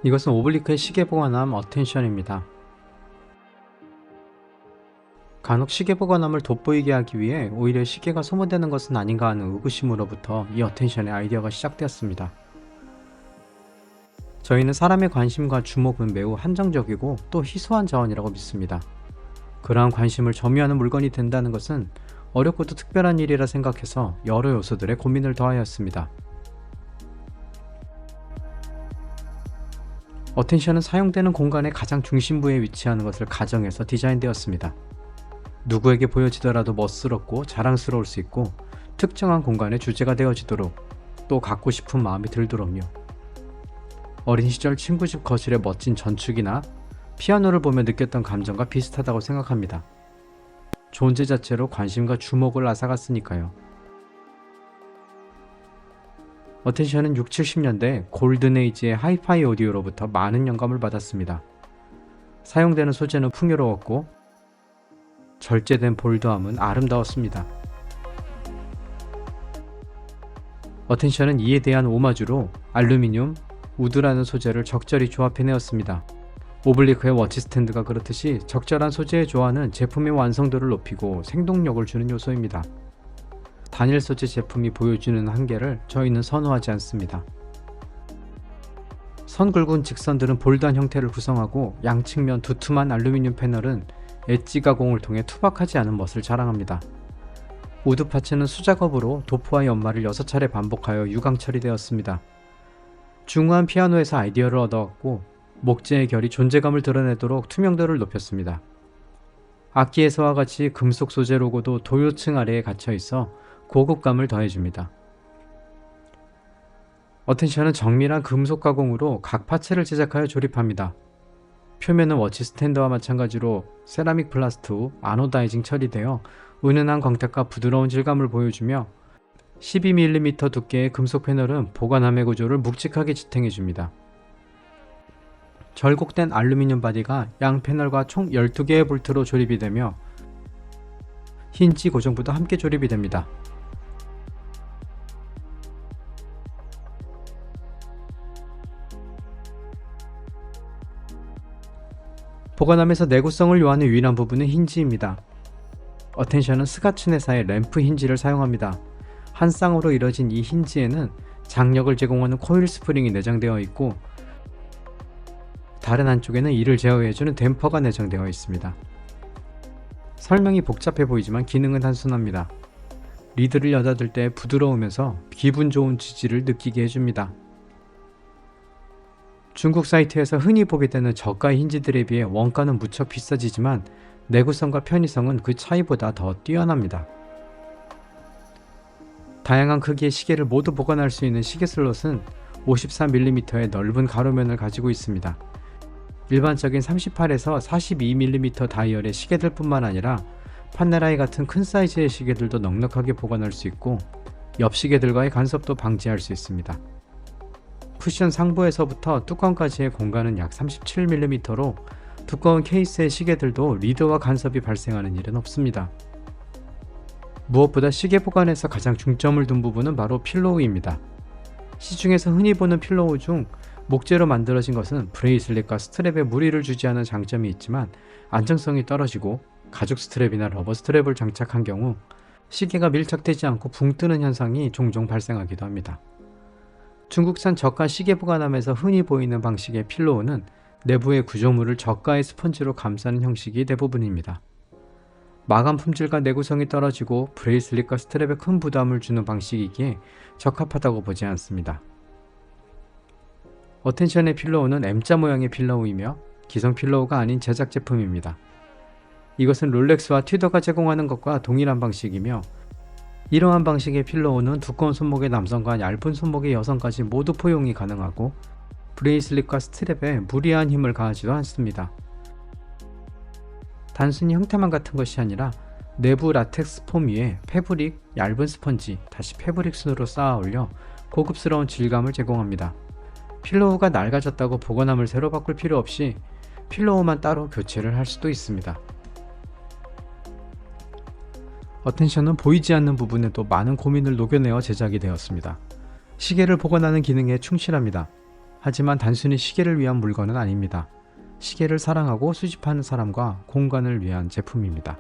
이것은 오블리크의 시계 보관함 어텐션입니다. 간혹 시계 보관함을 돋보이게 하기 위해 오히려 시계가 소모되는 것은 아닌가 하는 의구심으로부터 이 어텐션의 아이디어가 시작되었습니다. 저희는 사람의 관심과 주목은 매우 한정적이고 또 희소한 자원이라고 믿습니다. 그러한 관심을 점유하는 물건이 된다는 것은 어렵고도 특별한 일이라 생각해서 여러 요소들의 고민을 더하였습니다. 어텐션은 사용되는 공간의 가장 중심부에 위치하는 것을 가정해서 디자인되었습니다. 누구에게 보여지더라도 멋스럽고 자랑스러울 수 있고 특정한 공간의 주제가 되어지도록 또 갖고 싶은 마음이 들도록요. 어린 시절 친구 집 거실의 멋진 전축이나 피아노를 보며 느꼈던 감정과 비슷하다고 생각합니다. 존재 자체로 관심과 주목을 앗아갔으니까요. 어텐션은 6, 70년대 골든에이지의 하이파이 오디오로부터 많은 영감을 받았습니다. 사용되는 소재는 풍요로웠고 절제된 볼드함은 아름다웠습니다. 어텐션은 이에 대한 오마주로 알루미늄, 우드라는 소재를 적절히 조합해내었습니다. 오블리크의 워치 스탠드가 그렇듯이 적절한 소재의 조화는 제품의 완성도를 높이고 생동력을 주는 요소입니다. 단일 소재 제품이 보여주는 한계를 저희는 선호하지 않습니다. 선 굵은 직선들은 볼드한 형태를 구성하고 양측면 두툼한 알루미늄 패널은 엣지 가공을 통해 투박하지 않은 멋을 자랑합니다. 우드 파츠는 수작업으로 도프와 연마를 6차례 반복하여 유광 처리되었습니다. 중후한 피아노에서 아이디어를 얻어왔고 목재의 결이 존재감을 드러내도록 투명도를 높였습니다. 악기에서와 같이 금속 소재 로고도 도요층 아래에 갇혀 있어 고급감을 더해줍니다. 어텐션은 정밀한 금속 가공으로 각 파츠를 제작하여 조립합니다. 표면은 워치 스탠드와 마찬가지로 세라믹 플라스트 후 아노다이징 처리되어 은은한 광택과 부드러운 질감을 보여주며 12mm 두께의 금속 패널은 보관함의 구조를 묵직하게 지탱해줍니다. 절곡된 알루미늄 바디가 양 패널과 총 12개의 볼트로 조립이 되며 힌지 고정부도 함께 조립이 됩니다. 보관함에서 내구성을 요하는 유일한 부분은 힌지입니다. 어텐션은 스가츠네사의 램프 힌지를 사용합니다. 한 쌍으로 이뤄진 이 힌지에는 장력을 제공하는 코일 스프링이 내장되어 있고 다른 한쪽에는 이를 제어해주는 댐퍼가 내장되어 있습니다. 설명이 복잡해 보이지만 기능은 단순합니다. 리드를 여닫을 때 부드러우면서 기분 좋은 지지를 느끼게 해줍니다. 중국 사이트에서 흔히 보게 되는 저가 힌지들에 비해 원가는 무척 비싸지지만 내구성과 편의성은 그 차이보다 더 뛰어납니다. 다양한 크기의 시계를 모두 보관할 수 있는 시계 슬롯은 54mm의 넓은 가로면을 가지고 있습니다. 일반적인 38에서 42mm 다이얼의 시계들 뿐만 아니라 판네라이 같은 큰 사이즈의 시계들도 넉넉하게 보관할 수 있고 옆 시계들과의 간섭도 방지할 수 있습니다. 쿠션 상부에서부터 뚜껑까지의 공간은 약 37mm로 두꺼운 케이스의 시계들도 리드와 간섭이 발생하는 일은 없습니다. 무엇보다 시계 보관에서 가장 중점을 둔 부분은 바로 필로우입니다. 시중에서 흔히 보는 필로우 중 목재로 만들어진 것은 브레이슬릿과 스트랩에 무리를 주지 않은 장점이 있지만 안정성이 떨어지고 가죽 스트랩이나 러버 스트랩을 장착한 경우 시계가 밀착되지 않고 붕 뜨는 현상이 종종 발생하기도 합니다. 중국산 저가 시계 보관함에서 흔히 보이는 방식의 필로우는 내부의 구조물을 저가의 스펀지로 감싸는 형식이 대부분입니다. 마감 품질과 내구성이 떨어지고 브레이슬릿과 스트랩에 큰 부담을 주는 방식이기에 적합하다고 보지 않습니다. 어텐션의 필로우는 M자 모양의 필로우이며 기성 필로우가 아닌 제작 제품입니다. 이것은 롤렉스와 튜더가 제공하는 것과 동일한 방식이며 이러한 방식의 필로우는 두꺼운 손목의 남성과 얇은 손목의 여성까지 모두 포용이 가능하고 브레이슬릿과 스트랩에 무리한 힘을 가하지도 않습니다. 단순히 형태만 같은 것이 아니라 내부 라텍스 폼 위에 패브릭, 얇은 스펀지, 다시 패브릭 순으로 쌓아 올려 고급스러운 질감을 제공합니다. 필로우가 낡아졌다고 보관함을 새로 바꿀 필요 없이 필로우만 따로 교체를 할 수도 있습니다. 어텐션은 보이지 않는 부분에도 많은 고민을 녹여내어 제작이 되었습니다. 시계를 보관하는 기능에 충실합니다. 하지만 단순히 시계를 위한 물건은 아닙니다. 시계를 사랑하고 수집하는 사람과 공간을 위한 제품입니다.